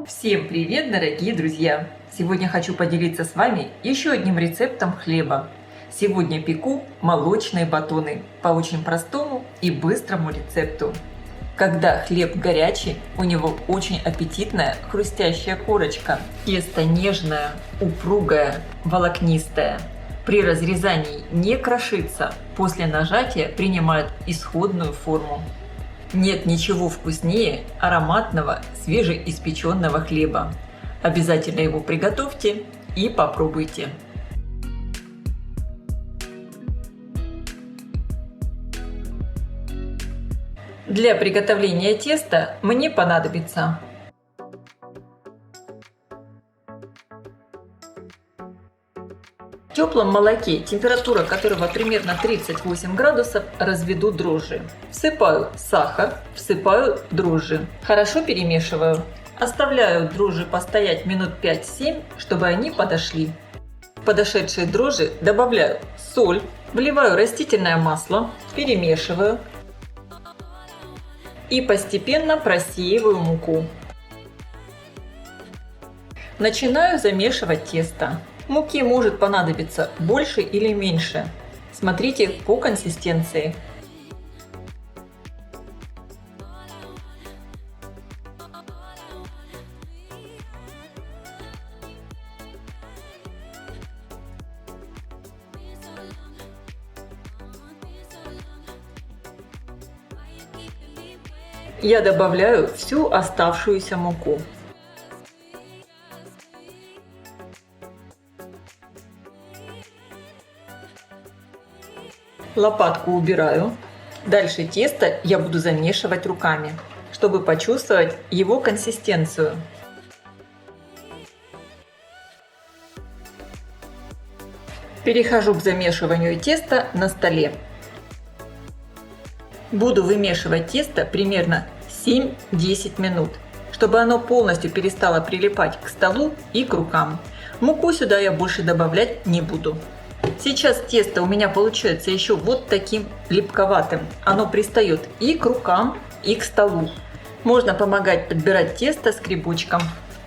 Всем привет, дорогие друзья! Сегодня хочу поделиться с вами еще одним рецептом хлеба. Сегодня пеку молочные батоны по очень простому и быстрому рецепту. Когда хлеб горячий, у него очень аппетитная хрустящая корочка. Тесто нежное, упругое, волокнистое. При разрезании не крошится, после нажатия принимает исходную форму. Нет ничего вкуснее ароматного свежеиспеченного хлеба. Обязательно его приготовьте и попробуйте. Для приготовления теста мне понадобится в теплом молоке, температура которого примерно 38 градусов, разведу дрожжи. Всыпаю сахар, всыпаю дрожжи. Хорошо перемешиваю. Оставляю дрожжи постоять минут 5-7, чтобы они подошли. В подошедшие дрожжи добавляю соль, вливаю растительное масло, перемешиваю и постепенно просеиваю муку. Начинаю замешивать тесто. Муки может понадобиться больше или меньше. Смотрите по консистенции. Я добавляю всю оставшуюся муку. Лопатку убираю. Дальше тесто я буду замешивать руками, чтобы почувствовать его консистенцию. Перехожу к замешиванию теста на столе. Буду вымешивать тесто примерно 7-10 минут, чтобы оно полностью перестало прилипать к столу и к рукам. Муку сюда я больше добавлять не буду. Сейчас тесто у меня получается еще вот таким липковатым. Оно пристает и к рукам, и к столу. Можно помогать подбирать тесто скребочком.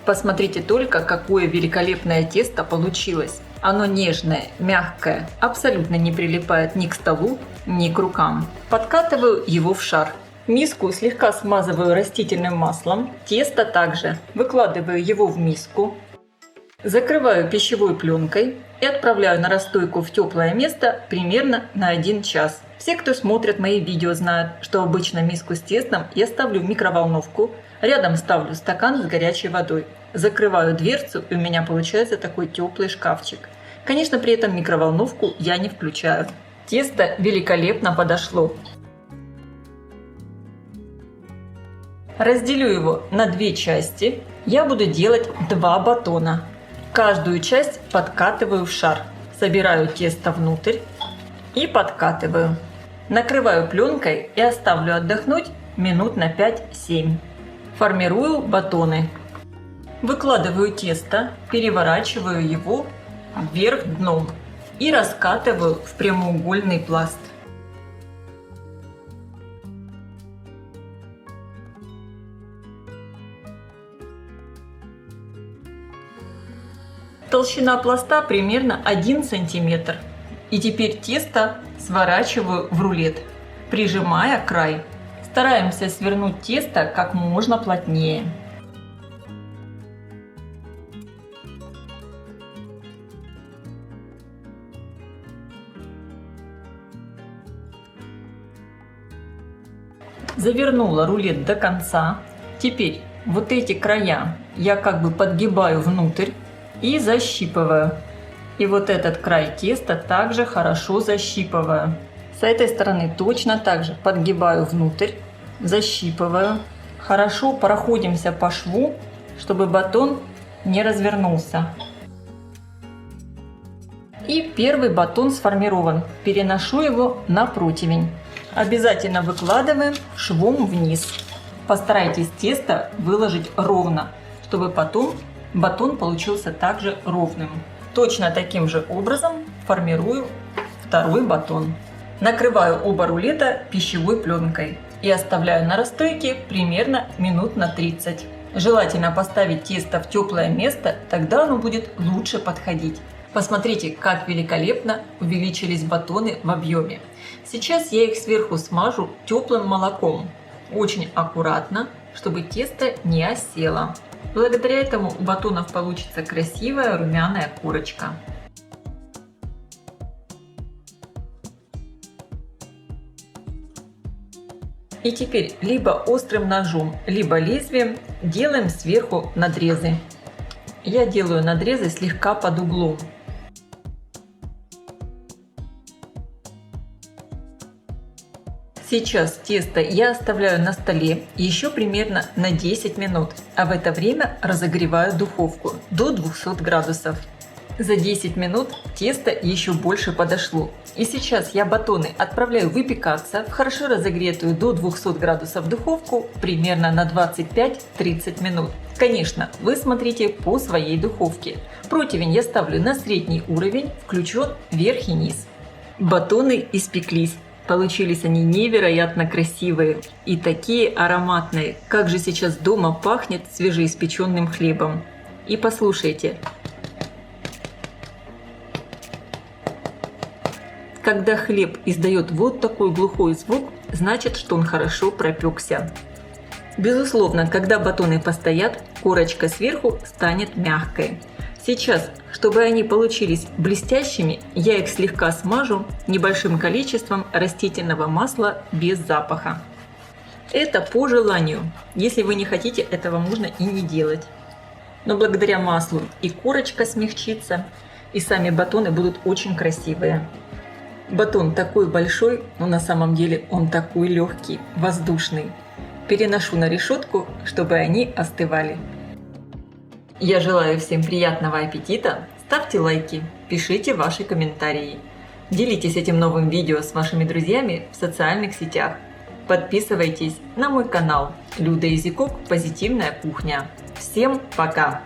Посмотрите только, какое великолепное тесто получилось. Оно нежное, мягкое, абсолютно не прилипает ни к столу, ни к рукам. Подкатываю его в шар. Миску слегка смазываю растительным маслом. Тесто также. Выкладываю его в миску. Закрываю пищевой пленкой и отправляю на расстойку в теплое место примерно на 1 час. Все, кто смотрит мои видео, знают, что обычно миску с тестом я ставлю в микроволновку. Рядом ставлю стакан с горячей водой. Закрываю дверцу, и у меня получается такой теплый шкафчик. Конечно, при этом микроволновку я не включаю. Тесто великолепно подошло. Разделю его на 2 части. Я буду делать 2 батона. Каждую часть подкатываю в шар. Собираю тесто внутрь и подкатываю. Накрываю пленкой и оставлю отдохнуть минут на 5-7. Формирую батоны. Выкладываю тесто, переворачиваю его вверх дном и раскатываю в прямоугольный пласт. Толщина пласта примерно 1 см. И теперь тесто сворачиваю в рулет, прижимая край. Стараемся свернуть тесто как можно плотнее. Завернула рулет до конца. Теперь вот эти края я как бы подгибаю внутрь и защипываю. И вот этот край теста также хорошо защипываю. С этой стороны точно так же подгибаю внутрь, защипываю. Хорошо проходимся по шву, чтобы батон не развернулся. И первый батон сформирован. Переношу его на противень. Обязательно выкладываем швом вниз. Постарайтесь тесто выложить ровно, чтобы потом батон получился также ровным. Точно таким же образом формирую второй батон. Накрываю оба рулета пищевой пленкой и оставляю на расстойке примерно минут на 30. Желательно поставить тесто в теплое место, тогда оно будет лучше подходить. Посмотрите, как великолепно увеличились батоны в объеме. Сейчас я их сверху смажу теплым молоком. Очень аккуратно, чтобы тесто не осело. Благодаря этому у батонов получится красивая румяная корочка. И теперь либо острым ножом, либо лезвием делаем сверху надрезы. Я делаю надрезы слегка под углом. Сейчас тесто я оставляю на столе еще примерно на 10 минут, а в это время разогреваю духовку до 200 градусов. За 10 минут тесто еще больше подошло. И сейчас я батоны отправляю выпекаться в хорошо разогретую до 200 градусов духовку примерно на 25-30 минут. Конечно, вы смотрите по своей духовке. Противень я ставлю на средний уровень, включен верх и низ. Батоны испеклись. Получились они невероятно красивые и такие ароматные. Как же сейчас дома пахнет свежеиспеченным хлебом. И послушайте. Когда хлеб издает вот такой глухой звук, значит, что он хорошо пропекся. Безусловно, когда батоны постоят, корочка сверху станет мягкой. Сейчас, чтобы они получились блестящими, я их слегка смажу небольшим количеством растительного масла без запаха. Это по желанию. Если вы не хотите, этого можно и не делать. Но благодаря маслу и корочка смягчится, и сами батоны будут очень красивые. Батон такой большой, но на самом деле он такой легкий, воздушный. Переношу на решетку, чтобы они остывали. Я желаю всем приятного аппетита, ставьте лайки, пишите ваши комментарии. Делитесь этим новым видео с вашими друзьями в социальных сетях. Подписывайтесь на мой канал Люда Изикок Позитивная кухня. Всем пока!